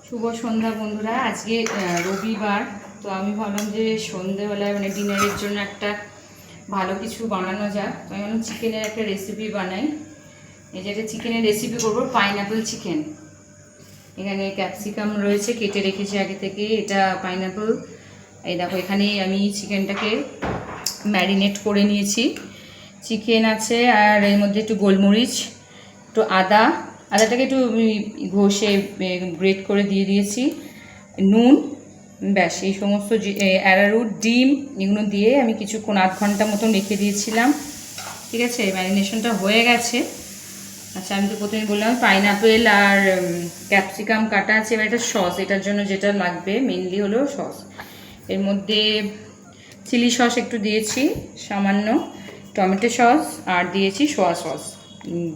শুভ সন্ধ্যা বন্ধুরা। আজকে রবিবার, তো আমি ভাবলাম যে সন্ধ্যেবেলায় মানে ডিনারের জন্য একটা ভালো কিছু বানানো যাক। তো আমি ভাবলাম চিকেনের একটা রেসিপি বানাই। এই যে একটা চিকেনের রেসিপি করবো, পাইনাপেল চিকেন। এখানে ক্যাপসিকাম রয়েছে, কেটে রেখেছি আগে থেকে। এটা পাইনাপেল। এই দেখো, এখানে আমি চিকেনটাকে ম্যারিনেট করে নিয়েছি। চিকেন আছে, আর এর মধ্যে একটু গোলমরিচ, একটু আদাটাকে একটু ঘষে গ্রেট করে দিয়ে দিয়েছি, নুন, ব্যাস। এই সমস্ত অ্যারারুট, ডিম, এগুলো দিয়ে আমি কিছুক্ষণ আধ ঘন্টা মতন রেখে দিয়েছিলাম। ঠিক আছে, ম্যারিনেশনটা হয়ে গেছে। আচ্ছা, আমি তো প্রথমে বললাম পাইনাপেল আর ক্যাপসিকাম কাটা আছে। এবার এটা সস, এটার জন্য যেটা লাগবে মেনলি হলো সস। এর মধ্যে চিলি সস একটু দিয়েছি, সামান্য টমেটো সস, আর দিয়েছি সোয়া সস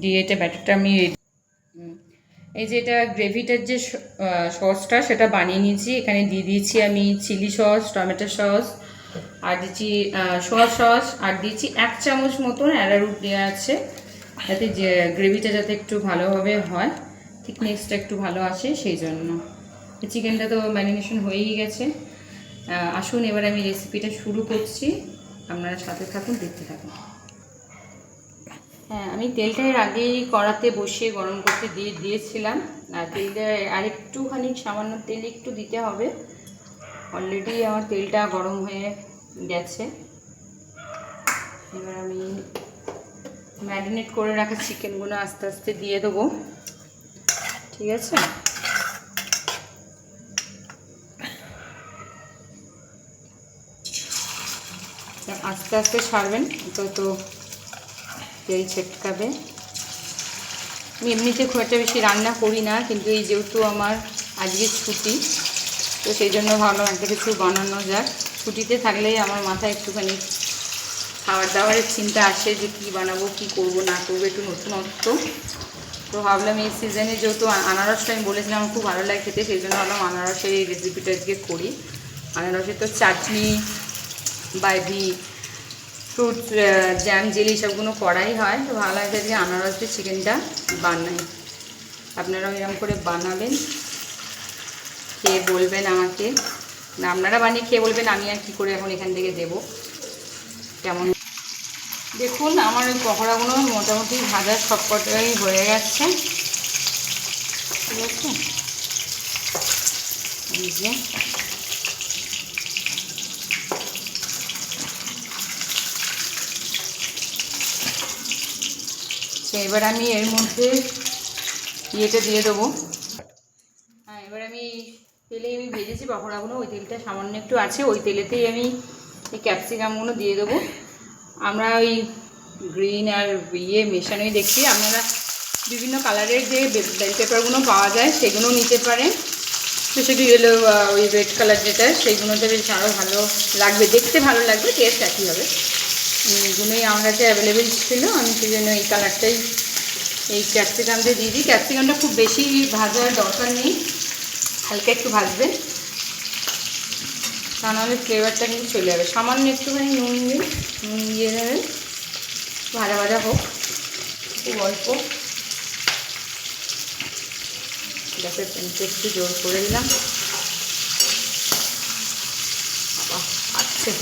দিয়ে এটা ব্যাটারটা আমি এই যে এটা গ্রেভিটার যে সসটা সেটা বানিয়ে নিয়েছি। এখানে দিয়ে দিয়েছি আমি চিলি সস, টমেটো সস, আর দিচ্ছি সোয়া সস, আর দিয়েছি 1 চামচ মতন অ্যারারুট দেওয়া আছে, যাতে যে গ্রেভিটা যাতে একটু ভালোভাবে হয়, থিকনেসটা একটু ভালো আসে সেই জন্য। চিকেনটা তো ম্যারিনেশন হয়েই গেছে। আসুন এবার আমি রেসিপিটা শুরু করছি, আপনারা সাথে থাকুন, দেখতে থাকুন। হ্যাঁ, আমি তেলটা এর আগেই কড়াতে বসিয়ে গরম করতে দিয়েছিলাম। আর তেলটা আরেকটুখানি সামান্য তেল একটু দিতে হবে। অলরেডি আমার তেলটা গরম হয়ে গেছে। এবার আমি ম্যারিনেট করে রাখা চিকেনগুলো আস্তে আস্তে দিয়ে দেবো। ঠিক আছে, আস্তে আস্তে ছাড়বেন, তো তেল ছেটকাবে। আমি এমনিতে খুব একটা বেশি রান্না করি না, কিন্তু এই যেহেতু আমার আজকে ছুটি, তো সেই জন্য ভাবলাম একটা কিছু বানানো যাক। ছুটিতে থাকলেই আমার মাথায় একটুখানি খাবার দাবারের চিন্তা আসে যে কী বানাবো, কী করবো না করবো, একটু নতুনত্ব। তো ভাবলাম এই সিজনে যেহেতু আনারসটা আমি বলেছিলাম আমার খুব ভালো লাগে খেতে, সেই জন্য ভাবলাম আনারসের এই রেসিপিটা আজকে করি। আনারসের তো চাটনি বা ফ্রুট জ্যাম, জেলি সবগুলো করাই হয়, তো ভালো লাগে যে আনারস দিয়ে চিকেনটা বানাই। আপনারাও এরকম করে বানাবেন, খেয়ে বলবেন আমাকে, না আপনারা বানিয়ে খেয়ে বলবেন আমি আর কী করে এখন এখান থেকে দেবো কেমন। দেখুন আমার ওই পকোড়াগুলো মোটামুটি ভাজা সবকটাই হয়ে গেছে। ঠিক আছে, এই যে এবার আমি এর মধ্যে ইয়েটা দিয়ে দেবো। হ্যাঁ, এবার আমি তেলেই আমি ভেজেছি পকোড়াগুলো, ওই তেলটা সামান্য একটু আছে, ওই তেলেতেই আমি এই ক্যাপসিকামগুলো দিয়ে দেবো। আমরা ওই গ্রিন আর মেশানোই দেখছি, আপনারা বিভিন্ন কালারের যে বেল পেপারগুলো পাওয়া যায় সেগুলো নিতে পারেন। স্পেশালি ইয়েলো, ওই রেড কালার যেটা, সেইগুলোতে বেশ আরও ভালো লাগবে, দেখতে ভালো লাগবে, টেস্ট একই হবে। এগুলোই আমার কাছে অ্যাভেলেবেল ছিল, আমি সেই জন্য এই কালারটাই এই ক্যাপসিকামটা দিয়ে দিই। ক্যাপসিকামটা খুব বেশি ভাজার দরকার নেই, হালকা একটু ভাজবেন, তা নাহলে ফ্লেভারটা কিন্তু চলে যাবে। সামান্য একটুখানি নুন দিয়ে দেবেন, ভাজা ভাজা হোক, খুব অল্প। গ্যাসের ফ্লেমটা একটু জোর করে দিলাম। আচ্ছা,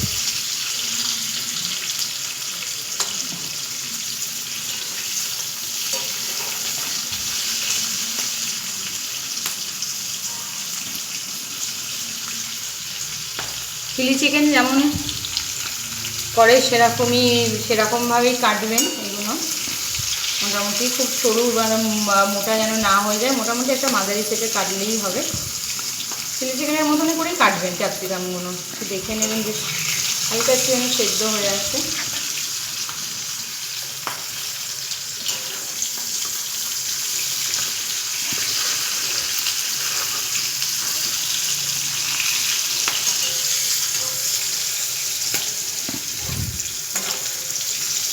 চিলি চিকেন যেমন করে সেরকমভাবেই কাটবেন এগুলো। মোটামুটি খুব সরু বা মোটা যেন না হয়ে যায়, মোটামুটি একটা মাঝারি সেটে কাটলেই হবে। চিলি চিকেনের মতনই করেই কাটবেন ক্যাপসিকামগুলো, দেখে নেবেন যে হালকা একটু যেন সেদ্ধ হয়ে আসে।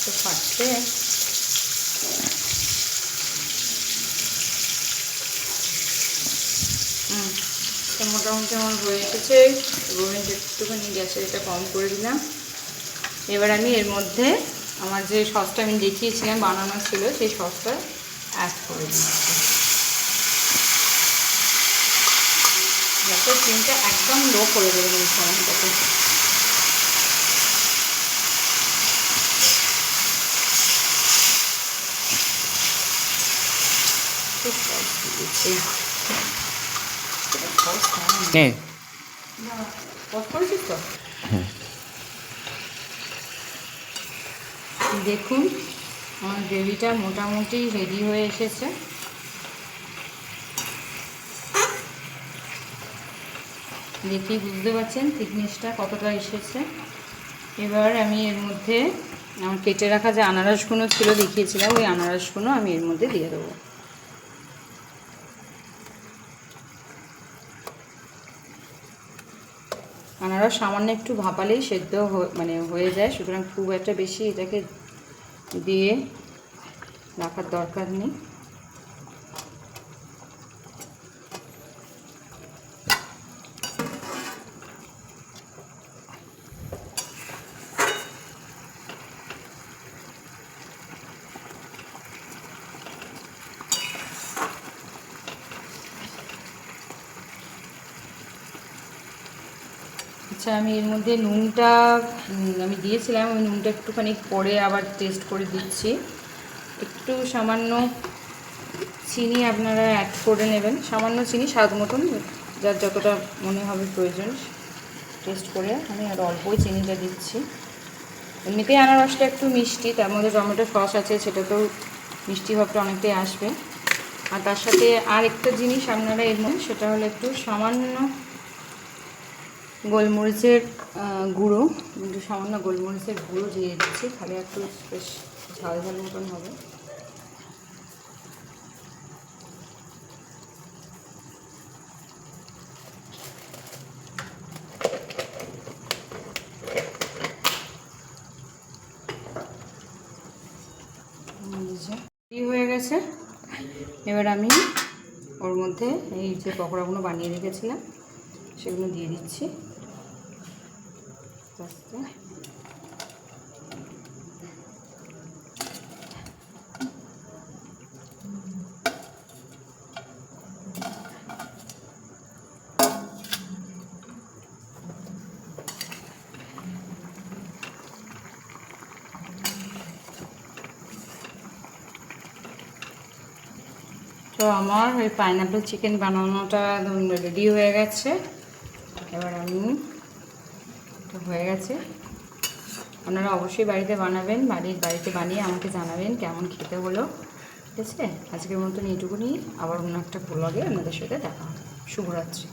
তো ফাটছে, তো মোটামুটি আমার হয়ে এসেছে। একটুখানি গ্যাসের এটা কম করে দিলাম। এবার আমি এর মধ্যে আমার যে সসটা আমি দেখিয়েছিলাম বানানো ছিল, সেই সসটা অ্যাড করে দিচ্ছি। গ্যাসের ফ্লেমটা একদম লো করে দেবেন এই সময়টাতে। দেখুন আমার গ্রেভিটা মোটামুটি রেডি হয়ে এসেছে। দেখেই বুঝতে পারছেন থিকনেসটা কতটা এসেছে। এবার আমি এর মধ্যে আমার কেটে রাখা যে আনারসগুলো ছিল দেখিয়েছিলাম, ওই আনারসগুলো আমি এর মধ্যে দিয়ে দেবো। আনারস সামান্য একটু ভাপালেই সেদ্ধ মানে হয়ে যায়, সুতরাং খুব একটা বেশি এটাকে দিয়ে রাখার দরকার নেই। আচ্ছা, আমি এর মধ্যে নুনটা আমি দিয়েছিলাম, ওই নুনটা একটুখানি পরে আবার টেস্ট করে দিচ্ছি। একটু সামান্য চিনি আপনারা অ্যাড করে নেবেন, সামান্য চিনি স্বাদ মতন, যার যতটা মনে হবে প্রয়োজন টেস্ট করে। আমি আর অল্পই চিনিটা দিচ্ছি। এমনিতেই আনারসটা একটু মিষ্টি, তার মধ্যে টমেটো সস আছে, সেটাতেও মিষ্টি ভাবটা অনেকটাই আসবে। আর তার সাথে আর একটা জিনিস আপনারা এর মধ্যে, সেটা হলো একটু সামান্য গোলমরিচের গুঁড়ো, একটু সামান্য গোলমরিচের গুঁড়ো দিয়ে দিচ্ছি, তাহলে একটু বেশ ঝাল ঝাল মতন হবে। হয়ে গেছে। এবার আমি ওর মধ্যে এই যে পকোড়াগুলো বানিয়ে রেখেছিলাম সেগুলো দিয়ে দিচ্ছি আস্তে। তো আমার ওই পাইনাপেল চিকেন বানানোটা রেডি হয়ে গেছে। এবার আমি হয়ে গেছে, আপনারা অবশ্যই বাড়িতে বানাবেন, বাড়িতে বানিয়ে আমাকে জানাবেন কেমন খেতে হলো। ঠিক আছে, আজকের মতন এইটুকুনি, আবার অন্য একটা ব্লগে আপনাদের সাথে দেখা হবে। শুভরাত্রি।